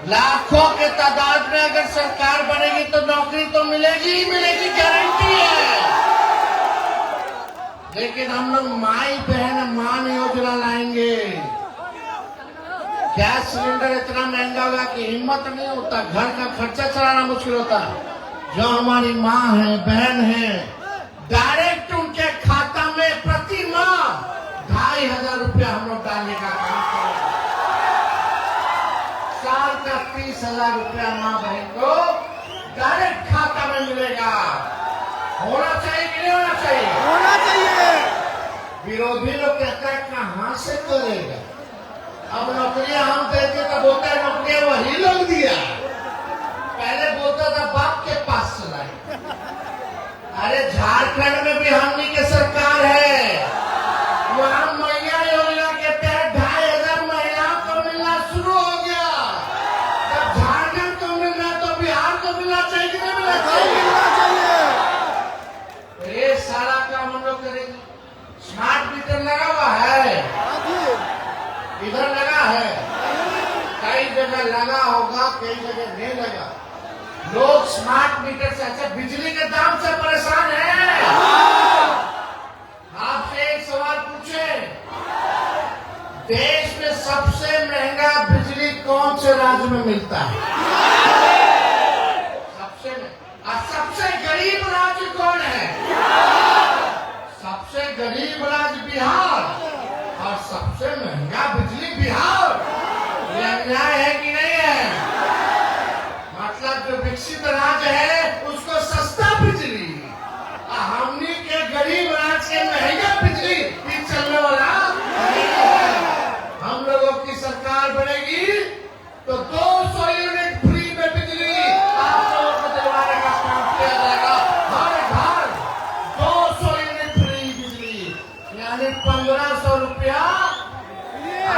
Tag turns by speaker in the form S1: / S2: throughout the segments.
S1: लाखों के तादाद में अगर सरकार बनेगी तो नौकरी तो मिलेगी ही मिलेगी, गारंटी है। लेकिन हम लोग माई बहन मान योजना लाएंगे। गैस सिलेंडर इतना महंगा हुआ कि हिम्मत नहीं होता, घर का खर्चा चलाना मुश्किल होता। जो हमारी माँ है, बहन है, डायरेक्ट उनके खाता में प्रति माह 2500 रुपया हम लोग डालने का काम करें। साल का 30,000 रुपया माँ बहन को डायरेक्ट खाता में मिलेगा। होना चाहिए कि नहीं होना चाहिए?
S2: होना चाहिए।
S1: विरोधी लोग कहता है कहां से करेगा। अब नौकरियां हम देते तो बोलता है नौकरियां वही लोग दिया। पहले बोलता था बाप के पास चलाए। अरे झारखंड में भी हमनी के सरकार है, वहां मैया योजना के तहत 2500 महिलाओं को मिलना शुरू हो गया। जब झारखंड को मिल रहा तो बिहार को मिलना चाहिए कि नहीं मिलना चाहिए? ये सारा काम हम लोग करेंगे। स्मार्ट मीटर लगा हुआ है, इधर लगा है, कई जगह लगा होगा, कई जगह नहीं लगा। लोग स्मार्ट मीटर से, अच्छा बिजली के दाम से परेशान हैं। आपसे एक सवाल पूछे, देश में सबसे महंगा बिजली कौन से राज्य में मिलता है? सबसे गरीब राज्य कौन है? सबसे गरीब राज्य बिहार, और सबसे महंगा बिजली बिहार। ये अन्याय है कि नहीं है? मतलब जो विकसित राज्य है उसको सस्ता बिजली, हमनी के गरीब राज्य के महंगा बिजली भी चलने वाला नहीं है। हम लोगों की सरकार बनेगी तो 200 यूनिट फ्री में बिजली आप लोगों को दिलवाने का काम किया जाएगा। हर घर 200 यूनिट फ्री बिजली, यानी 1500 रुपया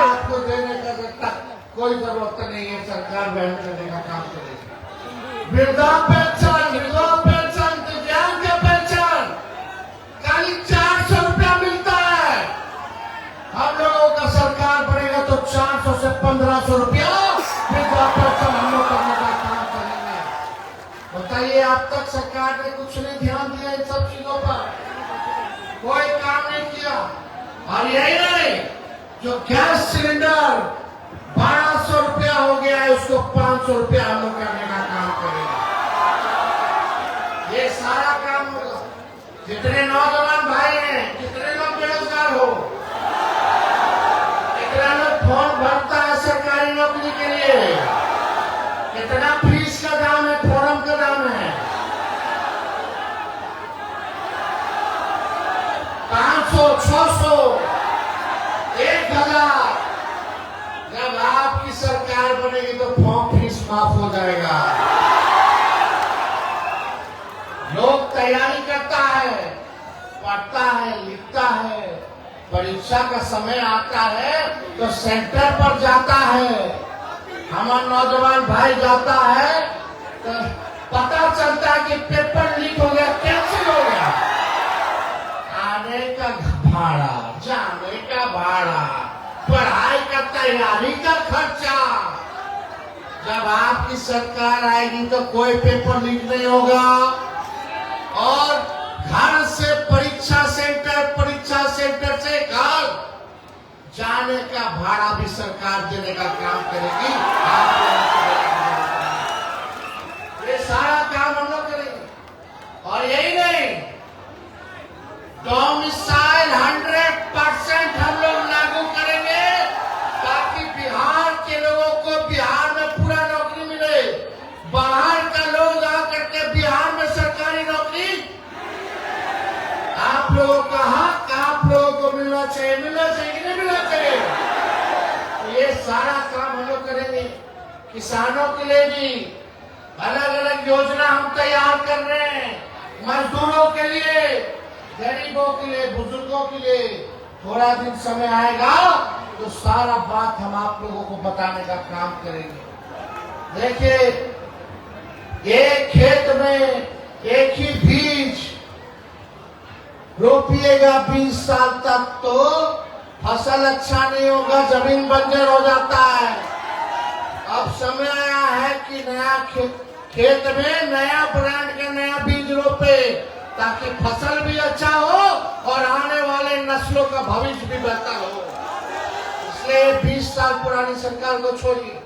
S1: आपको देने का कोई जरूरत नहीं है। सरकार वहन करने का काम करेगी। वृद्धा पेंशन, विधवा पेंशन, दिव्यांग पेंशन खाली 400 रुपया मिलता है। हम लोगों का सरकार बनेगा तो 400 से 1500 रुपया वृद्धा पेंशन हम लोग करने का काम करेंगे। बताइए, अब तक सरकार ने कुछ नहीं ध्यान दिया इन सब चीजों पर, कोई काम नहीं किया। और यही नहीं, जो गैस सिलेंडर 1200 रुपया हो गया है उसको 500 रुपया हम लोग करने का काम करेंगे। ये सारा काम होगा। जितने नौजवान भाई हैं, कितने लोग बेरोजगार हो, कितना लोग फॉर्म भरता है सरकारी नौकरी के लिए, कितना फीस का दाम है, फॉर्म का दाम है 500, 600, 1000। जब आपकी सरकार बनेगी तो फॉर्म फीस माफ हो जाएगा। लोग तैयारी करता है, पढ़ता है, लिखता है, परीक्षा का समय आता है तो सेंटर पर जाता है। हमारा नौजवान भाई जाता है तो पता चलता है कि पेपर लीक हो गया, कैंसिल हो गया। आने का भाड़ा, जाने का भाड़ा, पढ़ाई का तैयारी का खर्चा। जब आपकी सरकार आएगी तो कोई पेपर लीक नहीं होगा, और घर से परीक्षा सेंटर से घर जाने का भाड़ा भी सरकार देने का काम करेगी। ये सारा काम हम लोग करेंगे। और यही नहीं, डोमिसाइल 100% हम लोग लागू करेंगे ताकि बिहार के लोगों को बिहार में पूरा नौकरी मिले। बाहर का लोग आकर के बिहार में सरकारी नौकरी, आप लोगों का हक आप लोगों को मिलना चाहिए कि नहीं मिलना चाहिए? ये सारा काम हम लोग करेंगे। किसानों के लिए भी अलग अलग योजना हम तैयार कर रहे हैं, मजदूरों के लिए, गरीबों के लिए, बुजुर्गों के लिए। थोड़ा दिन समय आएगा तो सारा बात हम आप लोगों को बताने का काम करेंगे। देखिए, एक खेत में एक ही बीज रोपिएगा 20 साल तक तो फसल अच्छा नहीं होगा, जमीन बंजर हो जाता है। अब समय आया है कि नया खेत में नया ब्रांड का नया बीज रोपे, ताकि फसल भी अच्छा हो और आने वाले नस्लों का भविष्य भी बेहतर हो। इसलिए 20 साल पुरानी सरकार को छोड़िए।